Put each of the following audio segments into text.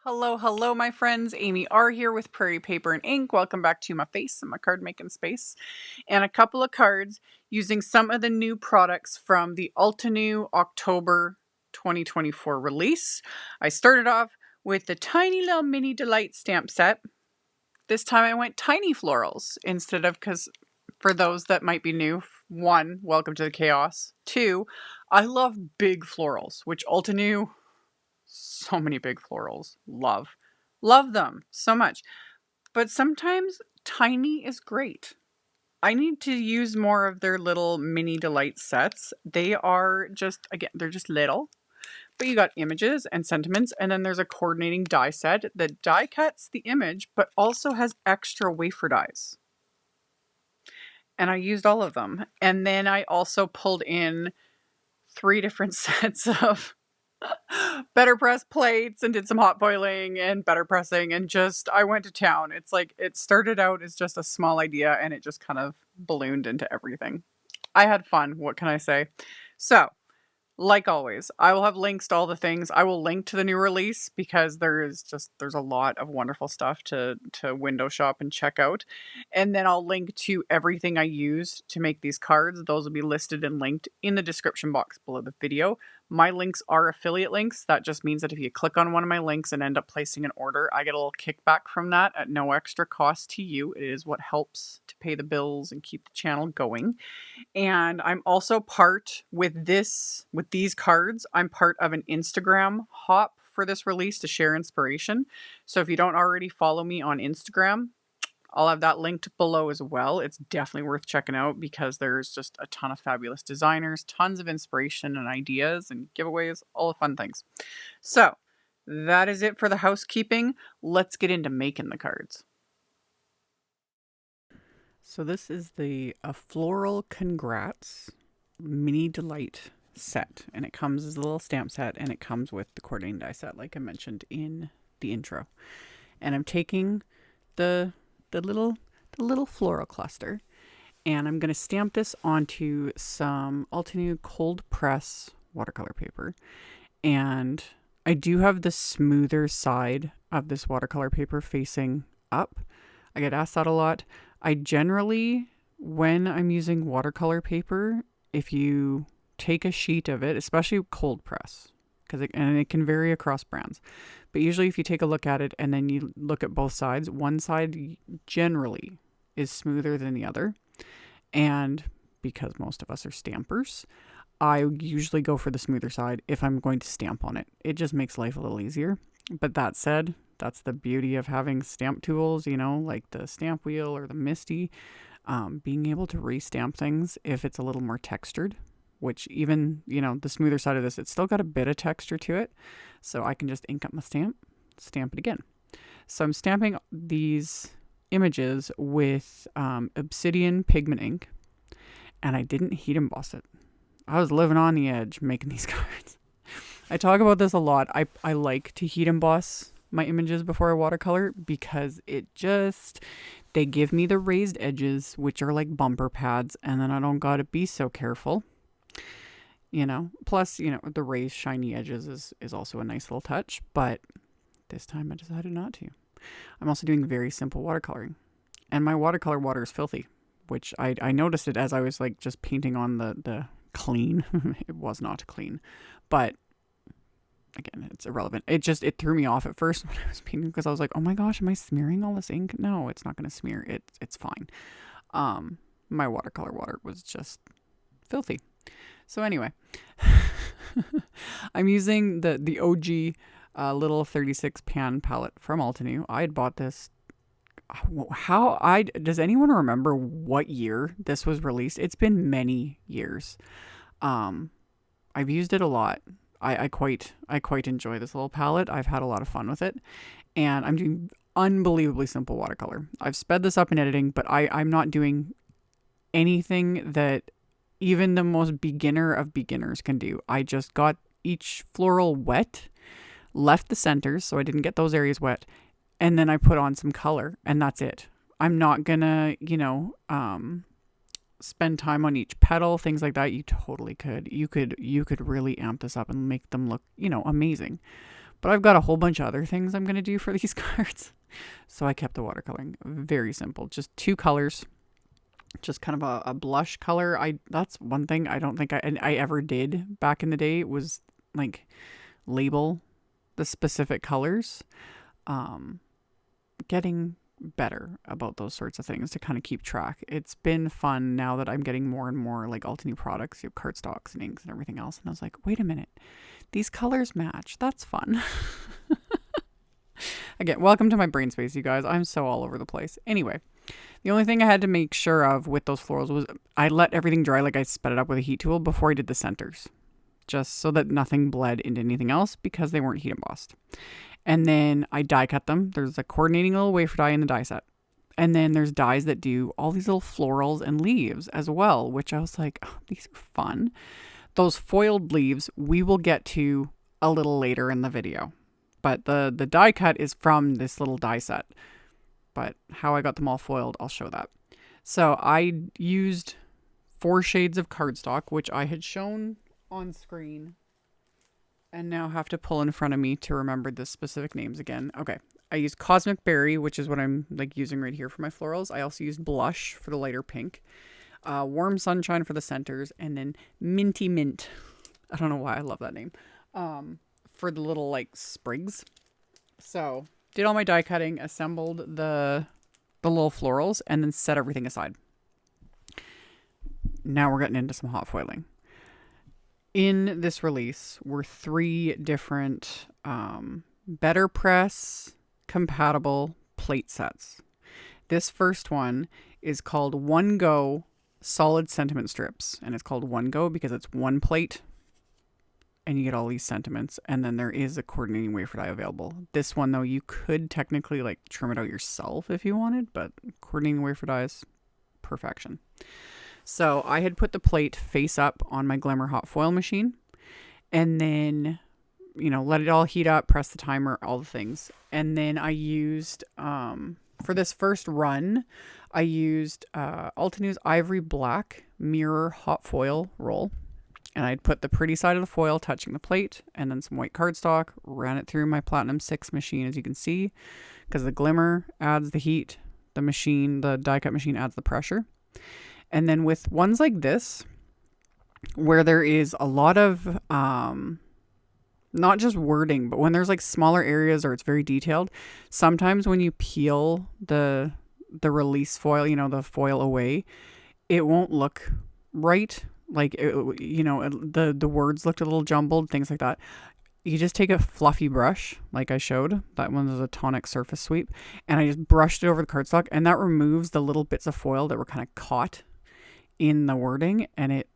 Hello, my friends. AmyR here with Prairie Paper and Ink. Welcome back to my face and my card making space. And a couple of cards using some of the new products from the Altenew October 2024 release. I started off with the tiny little mini delight stamp set. This time I went tiny florals instead of, because for those that might be new, one, welcome to the chaos. Two, I love big florals, which Altenew, so many big florals. Love them so much. But sometimes tiny is great. I need to use more of their little mini delight sets. They are just, again, they're just little. But you got images and sentiments, and then there's a coordinating die set that die cuts the image, but also has extra wafer dies. And I used all of them. And then I also pulled in 3 different sets of better press plates and did some hot boiling and better pressing, and just I went to town. It's like it started out as just a small idea and it just kind of ballooned into everything. I had fun. What can I say? So, like always, I will have links to all the things. I will link to the new release because there's a lot of wonderful stuff to window shop and check out. And then I'll link to everything I used to make these cards. Those will be listed and linked in the description box below the video. My links are affiliate links. That just means that if you click on one of my links and end up placing an order, I get a little kickback from that at no extra cost to you. It is what helps to pay the bills and keep the channel going. And I'm also part with these cards, I'm part of an Instagram hop for this release to share inspiration. So if you don't already follow me on Instagram, I'll have that linked below as well. It's definitely worth checking out because there's just a ton of fabulous designers, tons of inspiration and ideas and giveaways, all the fun things. So that is it for the housekeeping. Let's get into making the cards. So this is the Floral Congrats Mini Delight set, and it comes as a little stamp set, and it comes with the coordinating die set like I mentioned in the intro. And I'm taking the little floral cluster, and I'm going to stamp this onto some Altenew cold press watercolor paper. And I do have the smoother side of this watercolor paper facing up. I get asked that a lot. I generally, when I'm using watercolor paper, if you take a sheet of it, especially cold press, and it can vary across brands, but usually if you take a look at it and then you look at both sides, one side generally is smoother than the other. And because most of us are stampers, I usually go for the smoother side if I'm going to stamp on it. It just makes life a little easier. But that said, that's the beauty of having stamp tools, like the Stampwheel or the Minty, being able to re-stamp things if it's a little more textured, which even, the smoother side of this, it's still got a bit of texture to it. So I can just ink up my stamp it again. So I'm stamping these images with Obsidian pigment ink, and I didn't heat emboss it. I was living on the edge making these cards. I talk about this a lot. I like to heat emboss my images before I watercolor because they give me the raised edges, which are like bumper pads, and then I don't gotta be so careful. Plus, the raised shiny edges is also a nice little touch, but this time I decided not to. I'm also doing very simple watercoloring, and my watercolor water is filthy, which I noticed it as I was like just painting on the clean. It was not clean, but again, it's irrelevant. It threw me off at first when I was painting because I was like, oh my gosh, am I smearing all this ink? No, it's not going to smear. It's fine. My watercolor water was just filthy. So anyway, I'm using the OG little 36 pan palette from Altenew. I had bought this. Does anyone remember what year this was released? It's been many years. I've used it a lot. I quite enjoy this little palette. I've had a lot of fun with it, and I'm doing unbelievably simple watercolor. I've sped this up in editing, but I'm not doing anything that even the most beginner of beginners can do. I just got each floral wet, left the centers so I didn't get those areas wet, and then I put on some color, and that's it. I'm not gonna, spend time on each petal, things like that. You totally could. You could really amp this up and make them look, amazing. But I've got a whole bunch of other things I'm going to do for these cards. So I kept the watercoloring very simple. Just 2 colors. Just kind of a blush color. That's one thing I don't think I ever did back in the day, was like label the specific colors. Getting better about those sorts of things to kind of keep track. It's been fun now that I'm getting more and more like Altenew products, you have cardstocks and inks and everything else. And I was like, wait a minute, these colors match. That's fun. Again, welcome to my brain space, you guys. I'm so all over the place. Anyway, the only thing I had to make sure of with those florals was I let everything dry, like I sped it up with a heat tool before I did the centers, just so that nothing bled into anything else because they weren't heat embossed. And then I die cut them. There's a coordinating little wafer die in the die set. And then there's dies that do all these little florals and leaves as well, which I was like, oh, these are fun. Those foiled leaves we will get to a little later in the video. But the die cut is from this little die set. But how I got them all foiled, I'll show that. So I used 4 shades of cardstock, which I had shown on screen and now have to pull in front of me to remember the specific names again. Okay. I used Cosmic Berry, which is what I'm like using right here for my florals. I also used Blush for the lighter pink, Warm Sunshine for the centers, and then Minty Mint. I don't know why I love that name. For the little like sprigs. So did all my die cutting, assembled the little florals, and then set everything aside. Now we're getting into some hot foiling. In this release were 3 different Better Press compatible plate sets. This first one is called One Go Solid Sentiment Strips, and it's called One Go because it's one plate and you get all these sentiments, and then there is a coordinating wafer die available. This one though, you could technically like trim it out yourself if you wanted, but coordinating wafer die is perfection. So I had put the plate face up on my Glimmer hot foil machine, and then, you know, let it all heat up, press the timer, all the things. And then I used, for this first run, I used Altenew's Ivory Black Mirror hot foil roll. And I'd put the pretty side of the foil touching the plate, and then some white cardstock, ran it through my Platinum 6 machine, as you can see, because the Glimmer adds the heat, the die cut machine adds the pressure. And then with ones like this, where there is a lot of, not just wording, but when there's like smaller areas or it's very detailed, sometimes when you peel the release foil, you know, the foil away, it won't look right. Like, you know, the words looked a little jumbled, things like that. You just take a fluffy brush, like I showed. That one was a tonic surface sweep. And I just brushed it over the cardstock, and that removes the little bits of foil that were kind of caught in the wording, and it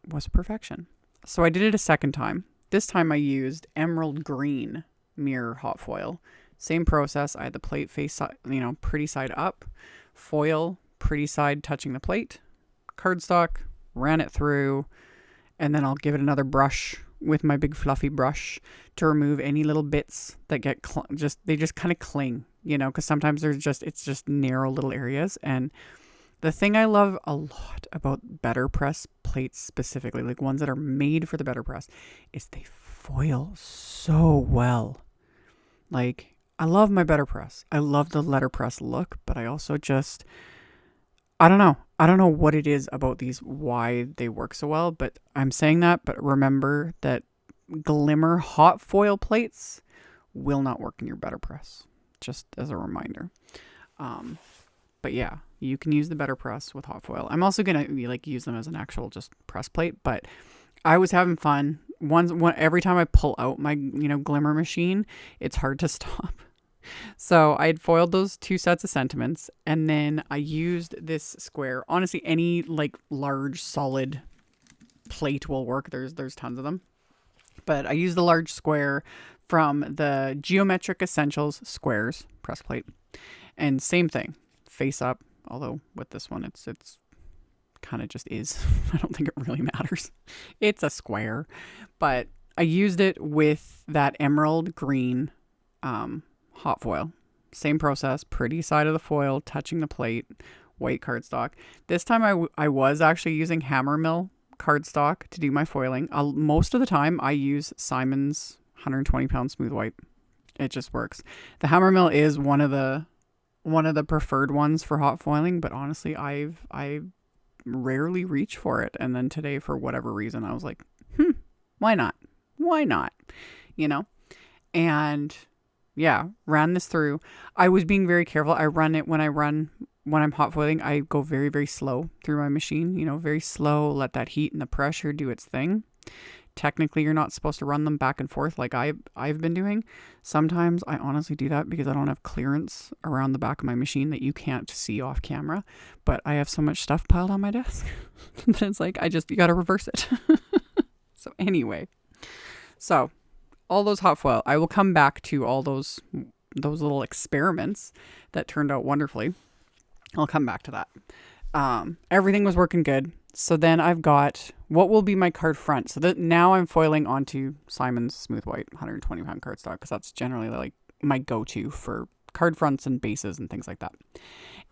was perfection. So I did it a second time. This time I used Emerald Green Mirror hot foil. Same process. I had the plate face, you know, pretty side up, foil, pretty side touching the plate, cardstock, ran it through, and then I'll give it another brush with my big fluffy brush to remove any little bits that get they just kind of cling, you know, because sometimes it's just narrow little areas. And the thing I love a lot about Better Press plates specifically, like ones that are made for the Better Press, is they foil so well. Like, I love my Better Press. I love the letterpress look, but I also just, I don't know what it is about these, why they work so well, but I'm saying that, but remember that Glimmer hot foil plates will not work in your Better Press, just as a reminder. But yeah, you can use the Better Press with hot foil. I'm also going to like use them as an actual just press plate, but I was having fun. Every time I pull out my, you know, Glimmer machine, it's hard to stop. So I had foiled those 2 sets of sentiments, and then I used this square. Honestly, any like large solid plate will work. There's tons of them. But I used the large square from the Geometric Essentials Squares press plate. And same thing, face up, although with this one it's kind of just is. I don't think it really matters. It's a square. But I used it with that emerald green hot foil. Same process, pretty side of the foil, touching the plate, white cardstock. This time I was actually using hammer mill cardstock to do my foiling. Most of the time I use Simon's 120 pound smooth white. It just works. The hammer mill is one of the preferred ones for hot foiling, but honestly, I rarely reach for it. And then today, for whatever reason, I was like, why not? Why not? You know? And yeah, ran this through. I was being very careful. I run it when I'm hot foiling, I go very, very slow through my machine, you know, very slow, let that heat and the pressure do its thing. Technically, you're not supposed to run them back and forth like I've been doing. Sometimes I honestly do that because I don't have clearance around the back of my machine that you can't see off camera. But I have so much stuff piled on my desk that it's like, you got to reverse it. So anyway, all those hot foil, I will come back to all those little experiments that turned out wonderfully. I'll come back to that. Everything was working good. So then I've got what will be my card front. So that now I'm foiling onto Simon's Smooth White 120 pound cardstock because that's generally like my go-to for card fronts and bases and things like that.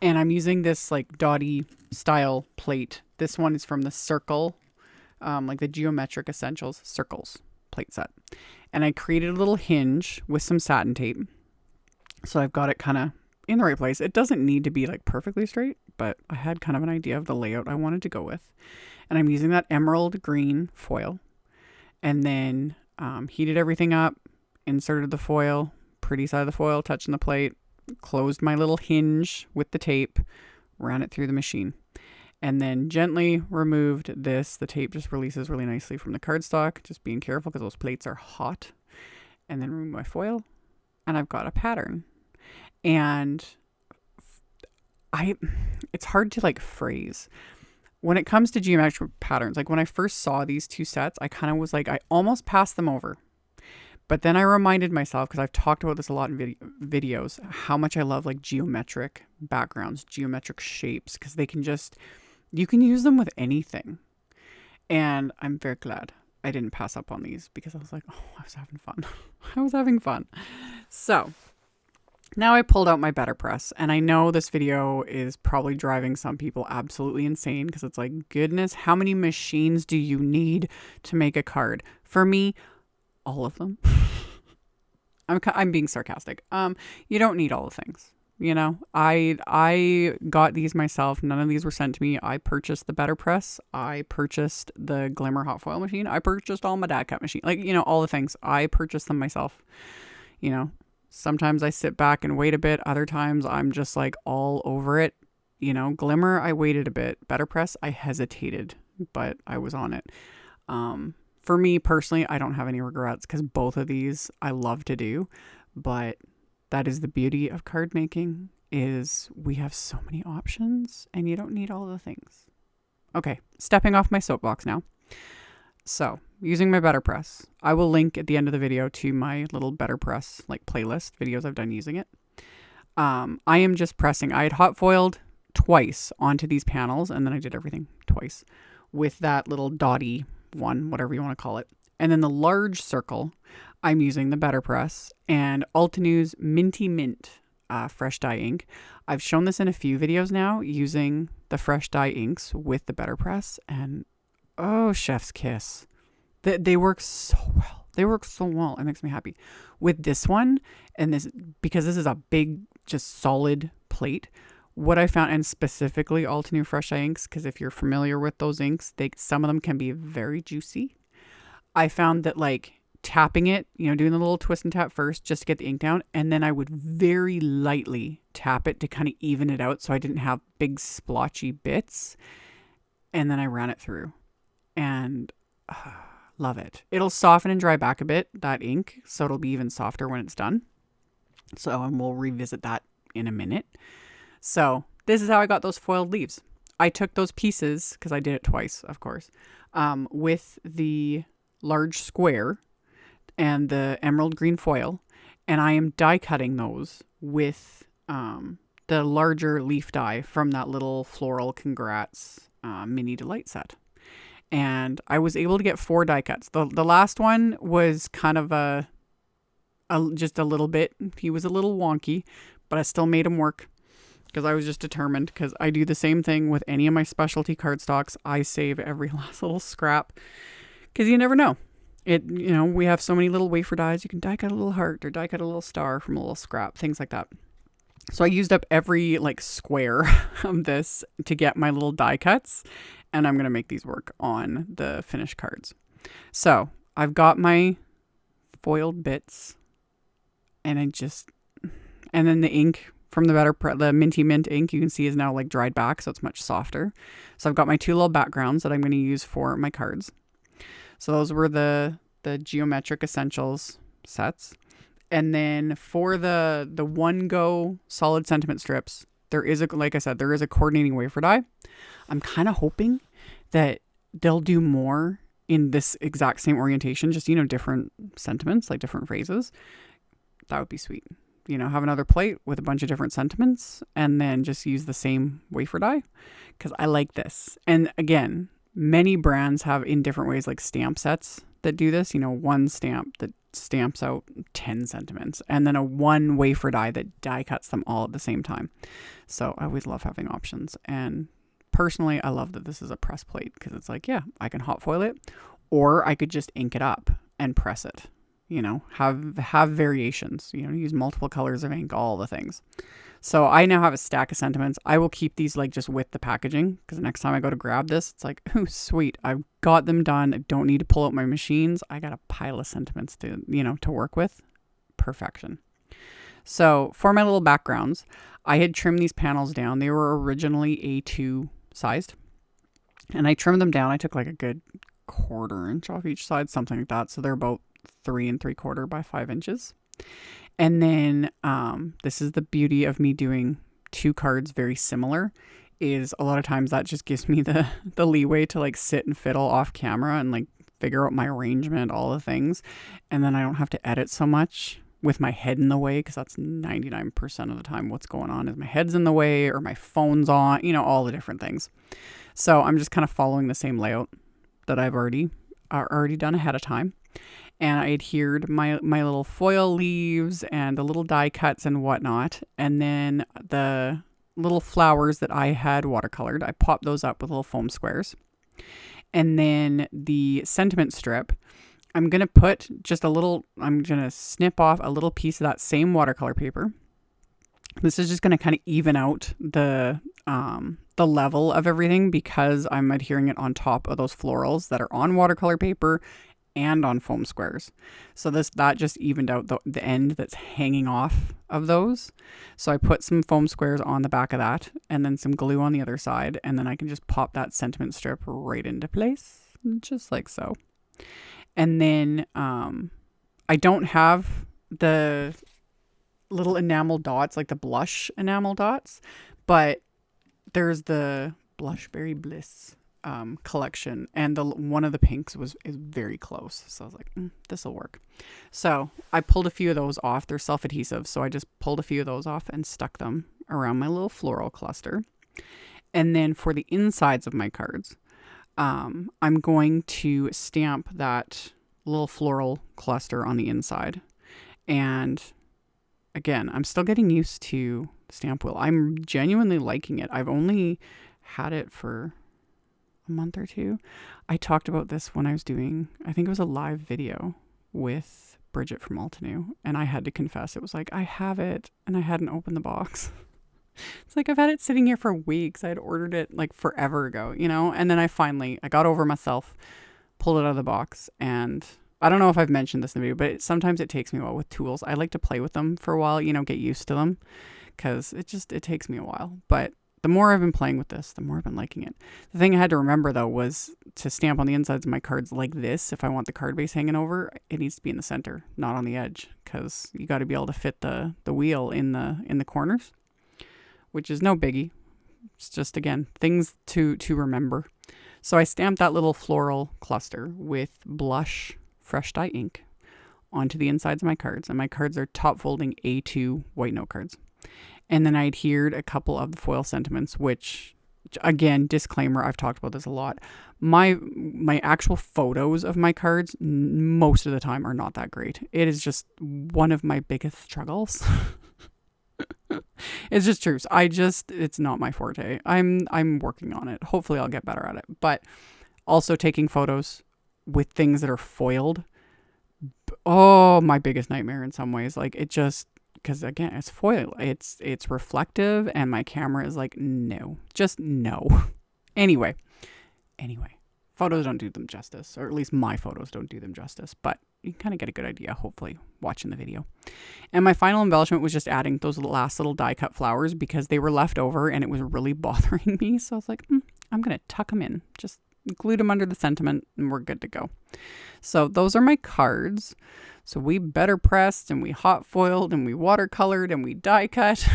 And I'm using this like dotty style plate. This one is from the Circle, like the Geometric Essentials Circles plate set. And I created a little hinge with some satin tape. So I've got it kind of in the right place. It doesn't need to be like perfectly straight, but I had kind of an idea of the layout I wanted to go with. And I'm using that emerald green foil. And then heated everything up, inserted the foil, pretty side of the foil, touching the plate, closed my little hinge with the tape, ran it through the machine. And then gently removed this. The tape just releases really nicely from the cardstock. Just being careful because those plates are hot. And then remove my foil. And I've got a pattern. And it's hard to like phrase. When it comes to geometric patterns, like when I first saw these two sets, I kind of was like, I almost passed them over. But then I reminded myself, because I've talked about this a lot in videos, how much I love like geometric backgrounds, geometric shapes, because you can use them with anything. And I'm very glad I didn't pass up on these because I was like, oh, I was having fun. I was having fun. So now I pulled out my Better Press, and I know this video is probably driving some people absolutely insane because it's like, goodness, how many machines do you need to make a card? For me, all of them. I'm being sarcastic. You don't need all the things. You know, I got these myself. None of these were sent to me. I purchased the Better Press. I purchased the Glimmer hot foil machine. I purchased all my dad cut machine. Like, you know, all the things. I purchased them myself. You know, sometimes I sit back and wait a bit. Other times I'm just like all over it. You know, Glimmer, I waited a bit. Better Press, I hesitated, but I was on it. For me personally, I don't have any regrets because both of these I love to do, but that is the beauty of card making, is we have so many options and you don't need all the things. Okay, stepping off my soapbox now. So, using my Better Press, I will link at the end of the video to my little Better Press like playlist videos I've done using it. I am just pressing. I had hot foiled twice onto these panels, and then I did everything twice with that little dotty one, whatever you want to call it. And then the large circle, I'm using the Better Press and Altenew's Minty Mint fresh dye ink. I've shown this in a few videos now using the fresh dye inks with the Better Press, and oh, chef's kiss. They work so well. They work so well. It makes me happy. With this one, and this, because this is a big, just solid plate, what I found, and specifically Altenew fresh dye inks, because if you're familiar with those inks, some of them can be very juicy. I found that like tapping it, you know, doing the little twist and tap first just to get the ink down, and then I would very lightly tap it to kind of even it out so I didn't have big splotchy bits, and then I ran it through, and love it. It'll soften and dry back a bit, that ink, so it'll be even softer when it's done. So, and we'll revisit that in a minute. So this is how I got those foiled leaves. I took those pieces, because I did it twice, of course, with the large square and the emerald green foil, and I am die cutting those with the larger leaf die from that little Floral Congrats mini delight set. And I was able to get 4 die cuts. The last one was kind of just a little bit, he was a little wonky, but I still made him work because I was just determined, because I do the same thing with any of my specialty cardstocks. I save every last little scrap because you never know. we have so many little wafer dies. You can die cut a little heart or die cut a little star from a little scrap, things like that. So I used up every like square of this to get my little die cuts, and I'm going to make these work on the finished cards. So I've got my foiled bits, and then the ink from the Minty Mint ink, you can see is now like dried back, so it's much softer. So I've got my two little backgrounds that I'm going to use for my cards. So those were the Geometric Essentials sets. And then for the One Go solid sentiment strips, like I said, there is a coordinating wafer die. I'm kind of hoping that they'll do more in this exact same orientation, just, different sentiments, like different phrases. That would be sweet. Have another plate with a bunch of different sentiments and then just use the same wafer die, because I like this. And again, many brands have in different ways, like stamp sets that do this, one stamp that stamps out 10 sentiments and then a one wafer die that die cuts them all at the same time. So I always love having options. And personally, I love that this is a press plate, because it's like, yeah, I can hot foil it, or I could just ink it up and press it, have variations, use multiple colors of ink, all the things. So I now have a stack of sentiments. I will keep these like just with the packaging, because the next time I go to grab this, it's like, oh, sweet, I've got them done. I don't need to pull out my machines. I got a pile of sentiments to work with. Perfection. So for my little backgrounds, I had trimmed these panels down. They were originally A2 sized, and I trimmed them down. I took like a good 1/4 inch off each side, something like that. So they're about 3 3/4 by 5 inches. And then this is the beauty of me doing two cards very similar, is a lot of times that just gives me the leeway to like sit and fiddle off camera and like figure out my arrangement, all the things. And then I don't have to edit so much with my head in the way, because that's 99% of the time what's going on is my head's in the way or my phone's on, all the different things. So I'm just kind of following the same layout that I've already done ahead of time. And I adhered my little foil leaves and the little die cuts and whatnot. And then the little flowers that I had watercolored, I popped those up with little foam squares. And then the sentiment strip, I'm going to snip off a little piece of that same watercolor paper. This is just going to kind of even out the level of everything, because I'm adhering it on top of those florals that are on watercolor paper and on foam squares. So that just evened out the end that's hanging off of those. So I put some foam squares on the back of that and then some glue on the other side, and then I can just pop that sentiment strip right into place, just like so. And then I don't have the little enamel dots, like the blush enamel dots, but there's the Blushberry Bliss collection, and one of the pinks is very close, so I was like, this will work. So I pulled a few of those off. They're self-adhesive, so I just pulled a few of those off and stuck them around my little floral cluster. And then for the insides of my cards, I'm going to stamp that little floral cluster on the inside. And again, I'm still getting used to the stamp wheel. I'm genuinely liking it. I've only had it for a month or two. I talked about this when I was doing, I think it was a live video with Bridget from Altenew, and I had to confess, it was like, I have it and I hadn't opened the box. It's like, I've had it sitting here for weeks. I had ordered it like forever ago, and then I got over myself, pulled it out of the box, and I don't know if I've mentioned this in the video, but sometimes it takes me a while with tools. I like to play with them for a while, get used to them, because it takes me a while. But the more I've been playing with this, the more I've been liking it. The thing I had to remember, though, was to stamp on the insides of my cards like this. If I want the card base hanging over, it needs to be in the center, not on the edge, because you got to be able to fit the wheel in the corners, which is no biggie. It's just, again, things to remember. So I stamped that little floral cluster with blush fresh dye ink onto the insides of my cards. And my cards are top folding A2 white note cards. And then I adhered a couple of the foil sentiments, which, again, disclaimer, I've talked about this a lot. My actual photos of my cards most of the time are not that great. It is just one of my biggest struggles. It's just true. It's not my forte. I'm working on it. Hopefully I'll get better at it. But also taking photos with things that are foiled oh, my biggest nightmare in some ways. Like, it just, because again, it's foil, it's reflective, and my camera is like, no, just no. Anyway, photos don't do them justice, or at least my photos don't do them justice, but you can kind of get a good idea, hopefully, watching the video. And my final embellishment was just adding those last little die cut flowers because they were left over and it was really bothering me. So I was like, I'm going to tuck them in, just glued them under the sentiment, and we're good to go. So those are my cards. So we better pressed, and we hot foiled, and we watercolored, and we die cut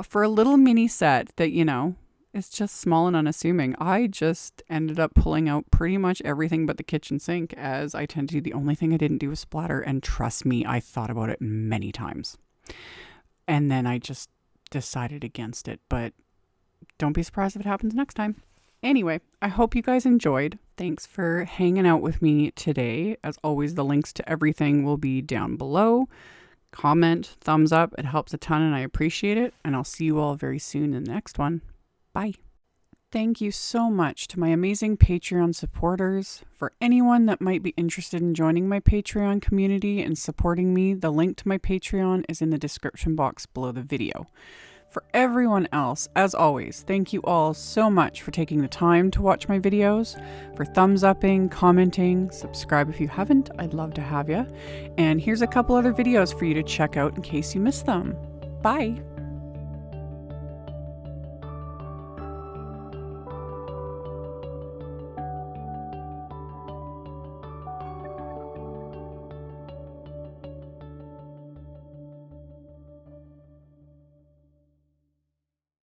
for a little mini set that, you know, it's just small and unassuming. I just ended up pulling out pretty much everything but the kitchen sink, as I tend to do. The only thing I didn't do was splatter, and trust me, I thought about it many times. And then I just decided against it, but don't be surprised if it happens next time. Anyway, I hope you guys enjoyed. Thanks for hanging out with me today. As always, the links to everything will be down below. Comment, thumbs up, it helps a ton and I appreciate it. And I'll see you all very soon in the next one. Bye. Thank you so much to my amazing Patreon supporters. For anyone that might be interested in joining my Patreon community and supporting me, the link to my Patreon is in the description box below the video. For everyone else, as always, thank you all so much for taking the time to watch my videos, for thumbs upping, commenting, subscribe if you haven't, I'd love to have you. And here's a couple other videos for you to check out in case you missed them. Bye!